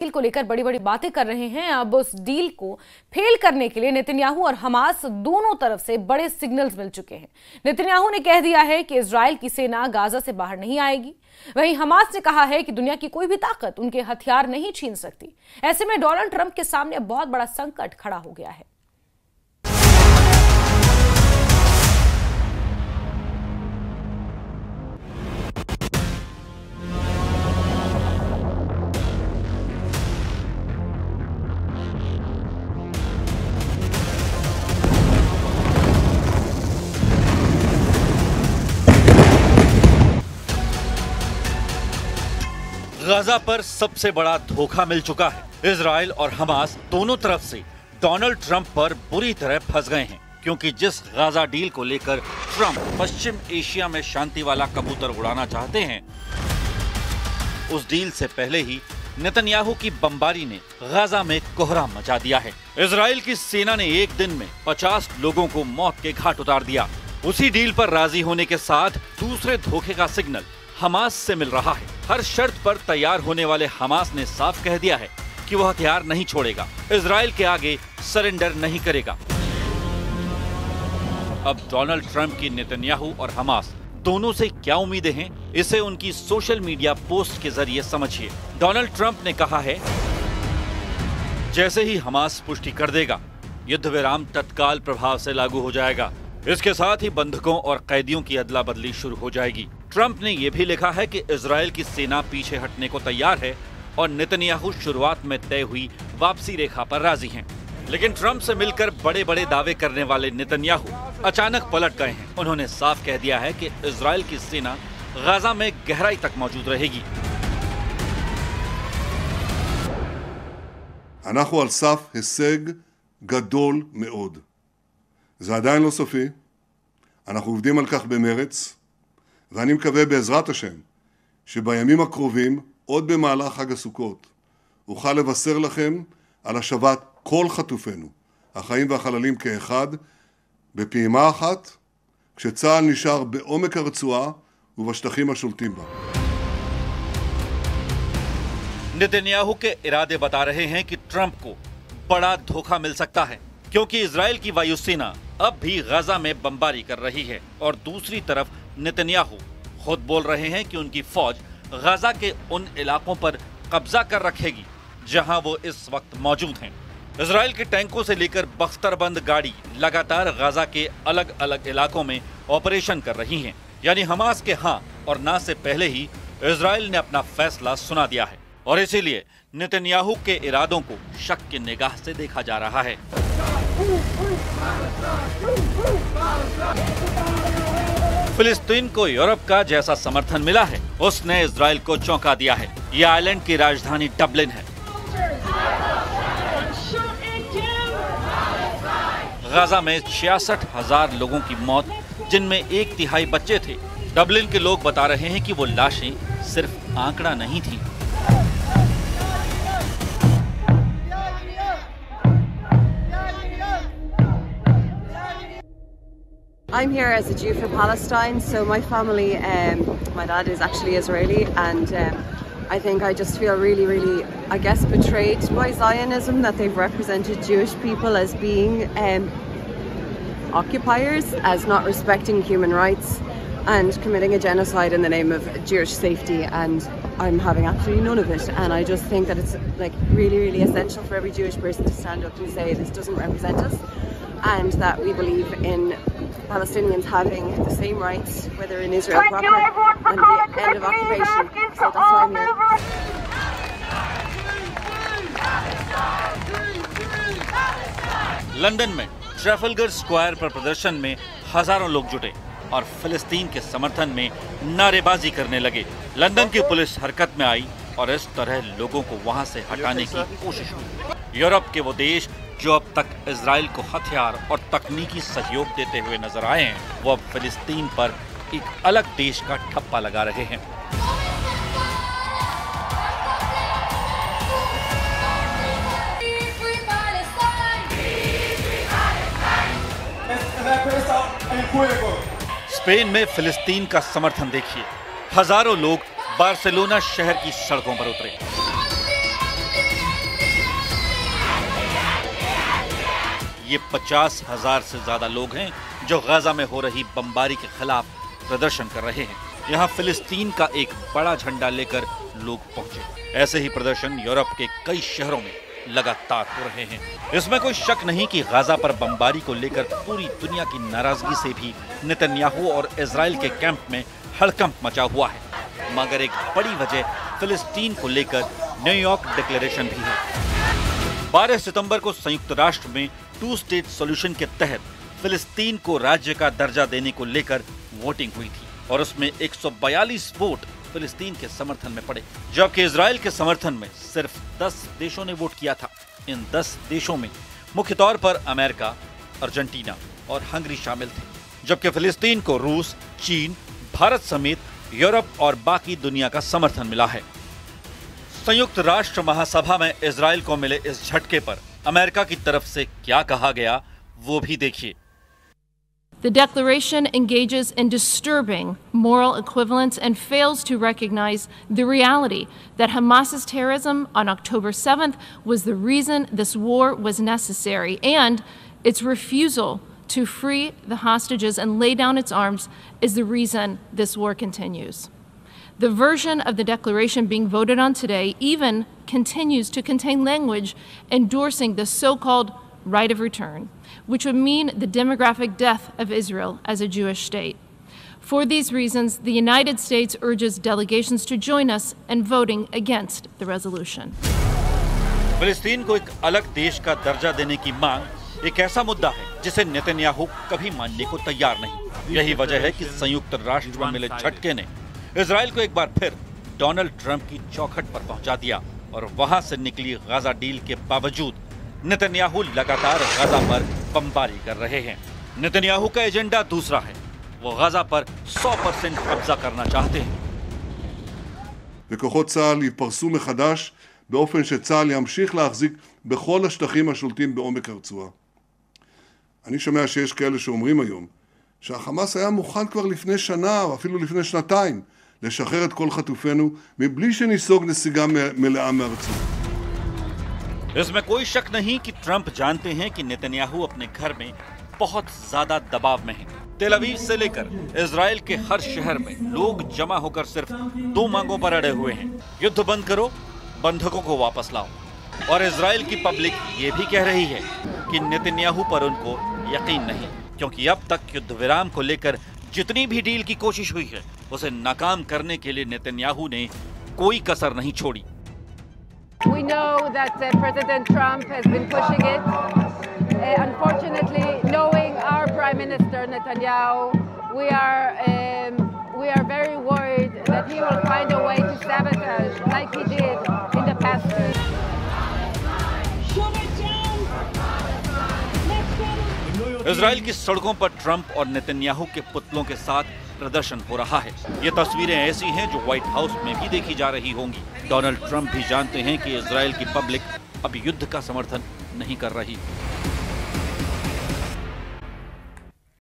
Deal को लेकर बड़ी बड़ी बातें कर रहे हैं। अब उस डील को फेल करने के लिए नेतन्याहू और हमास दोनों तरफ से बड़े सिग्नल्स मिल चुके हैं। नेतन्याहू ने कह दिया है कि इजराइल की सेना गाजा से बाहर नहीं आएगी। वहीं हमास ने कहा है कि दुनिया की कोई भी ताकत उनके हथियार नहीं छीन सकती। ऐसे में डोनाल्ड ट्रंप के सामने बहुत बड़ा संकट खड़ा हो गया है। गाजा पर सबसे बड़ा धोखा मिल चुका है। इजराइल और हमास दोनों तरफ से डोनाल्ड ट्रंप पर बुरी तरह फंस गए हैं, क्योंकि जिस गाजा डील को लेकर ट्रंप पश्चिम एशिया में शांति वाला कबूतर उड़ाना चाहते हैं, उस डील से पहले ही नेतन्याहू की बमबारी ने गाजा में कोहराम मचा दिया है। इजराइल की सेना ने एक दिन में 50 लोगों को मौत के घाट उतार दिया। उसी डील पर राजी होने के साथ दूसरे धोखे का सिग्नल हमास से मिल रहा है। हर शर्त पर तैयार होने वाले हमास ने साफ कह दिया है कि वह हथियार नहीं छोड़ेगा, इजराइल के आगे सरेंडर नहीं करेगा। अब डोनाल्ड ट्रंप की नेतन्याहू और हमास दोनों से क्या उम्मीदें हैं, इसे उनकी सोशल मीडिया पोस्ट के जरिए समझिए। डोनाल्ड ट्रंप ने कहा है, जैसे ही हमास पुष्टि कर देगा, युद्ध विराम तत्काल प्रभाव से लागू हो जाएगा। इसके साथ ही बंधकों और कैदियों की अदला बदली शुरू हो जाएगी। ट्रंप ने यह भी लिखा है कि इजराइल की सेना पीछे हटने को तैयार है और नेतन्याहू शुरुआत में तय हुई वापसी रेखा पर राजी हैं। लेकिन ट्रंप से मिलकर बड़े बड़े दावे करने वाले नेतन्याहू अचानक पलट गए हैं। उन्होंने साफ कह दिया है कि इजराइल की सेना गाजा में गहराई तक मौजूद रहेगी। אנחנו על סף הישג גדול מאוד. זה עדיין לא סופי. אנחנו עובדים על כך במרץ. ואני מקווה בעזרת השם שבימים הקרובים, עוד במהלך חג הסוכות, אוכל לבשר לכם על השבת כל חטופינו, החיים והחללים כאחד, בפעימה אחת, כשצה"ל נשאר בעומק הרצועה ובשטחים השולטים בה. नेतन्याहू के इरादे बता रहे हैं कि ट्रंप को बड़ा धोखा मिल सकता है, क्योंकि इजराइल की वायुसेना अब भी गाजा में बमबारी कर रही है और दूसरी तरफ नेतन्याहू खुद बोल रहे हैं कि उनकी फौज गाजा के उन इलाकों पर कब्जा कर रखेगी जहां वो इस वक्त मौजूद हैं। इजराइल के टैंकों से लेकर बख्तरबंद गाड़ी लगातार गाजा के अलग अलग इलाकों में ऑपरेशन कर रही हैं। यानी हमास के हाँ और ना से पहले ही इजराइल ने अपना फैसला सुना दिया है और इसीलिए नेतन्याहू के इरादों को शक की निगाह से देखा जा रहा है। फिलिस्तीन को यूरोप का जैसा समर्थन मिला है, उसने इजराइल को चौंका दिया है। यह आइलैंड की राजधानी डबलिन है। गाजा में 66,000 लोगों की मौत, जिनमें 1/3 बच्चे थे। डबलिन के लोग बता रहे हैं कि वो लाशें सिर्फ आंकड़ा नहीं थी। I'm here as a Jew for Palestine, so my family, my dad is actually Israeli, and I think I just feel really, I guess, betrayed by Zionism, that they've represented Jewish people as being occupiers, as not respecting human rights, and committing a genocide in the name of Jewish safety, and I'm having absolutely none of it. And I just think that it's like really essential for every Jewish person to stand up and say this doesn't represent us, and that we believe in Palestinians having the same rights, whether in Israel proper and the end of occupation. So that's why I'm here. London में Trafalgar square पर प्रदर्शन में हजारों लोग जुटे और फिलिस्तीन के समर्थन में नारेबाजी करने लगे। लंदन की पुलिस हरकत में आई और इस तरह लोगों को वहां से हटाने की कोशिश हुई। यूरोप के वो देश जो अब तक इजराइल को हथियार और तकनीकी सहयोग देते हुए नजर आए हैं, वो अब फिलिस्तीन पर एक अलग देश का ठप्पा लगा रहे हैं। स्पेन में फिलिस्तीन का समर्थन देखिए। हजारों लोग बार्सिलोना शहर की सड़कों पर उतरे। ये 50,000 से ज्यादा लोग हैं जो गाजा में हो रही बमबारी के खिलाफ प्रदर्शन कर रहे हैं। यहाँ फिलिस्तीन का एक बड़ा झंडा लेकर लोग पहुंचे। ऐसे ही प्रदर्शन यूरोप के कई शहरों में लगातार हो रहे हैं। इसमें कोई शक नहीं कि गाजा पर बमबारी को लेकर पूरी दुनिया की नाराजगी से भी नेतन्याहू और इजराइल के कैंप में हड़कंप मचा हुआ है। मगर एक बड़ी वजह फिलिस्तीन को लेकर न्यूयॉर्क डिक्लेरेशन भी है। 12 सितंबर को संयुक्त राष्ट्र में 2 स्टेट सॉल्यूशन के तहत फिलिस्तीन को राज्य का दर्जा देने को लेकर वोटिंग हुई थी और उसमें 142 वोट फिलिस्तीन के समर्थन में पड़े, जबकि इजराइल के समर्थन में सिर्फ 10 देशों ने वोट किया था। इन 10 देशों में मुख्य तौर पर अमेरिका, अर्जेंटीना और हंगरी शामिल थे, जबकि फिलिस्तीन को रूस, चीन, भारत समेत यूरोप और बाकी दुनिया का समर्थन मिला है। संयुक्त राष्ट्र महासभा में इजराइल को मिले इस झटके पर अमेरिका की तरफ से क्या कहा गया, वो भी देखिए। The declaration engages in disturbing moral equivalence and fails to recognize the reality that Hamas's terrorism on October 7th was the reason this war was necessary, and its refusal to free the hostages and lay down its arms is the reason this war continues. The version of the declaration being voted on today even continues to contain language endorsing the so-called right of return, which would mean the demographic death of Israel as a Jewish state. For these reasons, the United States urges delegations to join us in voting against the resolution. फिलिस्तीन को एक अलग देश का दर्जा देने की मांग एक ऐसा मुद्दा है जिसे नेतन्याहू कभी मानने को तैयार नहीं। यही वजह है कि संयुक्त राष्ट्र में मिले झटके ने इजराइल को एक बार फिर डोनाल्ड ट्रंप की चौखट पर पहुंचा दिया और वहां से निकली गाजा डील के बावजूद नेतन्याहू लगातार गाजा पर बमबारी कर रहे हैं। नेतन्याहू का एजेंडा दूसरा है, वो गाजा पर 100% कब्जा करना चाहते हैं। וכוחות צה"ל יפרסו מחדש באופן שצה"ל ימשיך להחזיק בכל השטחים השולטים בעומק הרצועה. אני שומע שיש כאלה שאומרים היום שהחמאס היה מוכן כבר לפני שנה או אפילו לפני שנתיים לשחרר את כל חטופינו מבלי שניסוג נסיגה מלאה מהרצועה. इसमें कोई शक नहीं कि ट्रंप जानते हैं कि नेतन्याहू अपने घर में बहुत ज्यादा दबाव में हैं। तेल अवीव से लेकर इजराइल के हर शहर में लोग जमा होकर सिर्फ 2 मांगों पर अड़े हुए हैं। युद्ध बंद करो, बंधकों को वापस लाओ। और इजराइल की पब्लिक ये भी कह रही है कि नेतन्याहू पर उनको यकीन नहीं, क्योंकि अब तक युद्ध विराम को लेकर जितनी भी डील की कोशिश हुई है उसे नाकाम करने के लिए नेतन्याहू ने कोई कसर नहीं छोड़ी। We know that President Trump has been pushing it. Unfortunately, knowing our Prime Minister Netanyahu, we are very worried that he will find a way to sabotage, like he did in the past 2 years. Israel की सड़कों पर Trump और Netanyahu के पुतलों के साथ प्रदर्शन हो रहा है। ये तस्वीरें ऐसी हैं जो व्हाइट हाउस में भी देखी जा रही होंगी। डोनाल्ड ट्रंप भी जानते हैं कि इजराइल की पब्लिक अब युद्ध का समर्थन नहीं कर रही।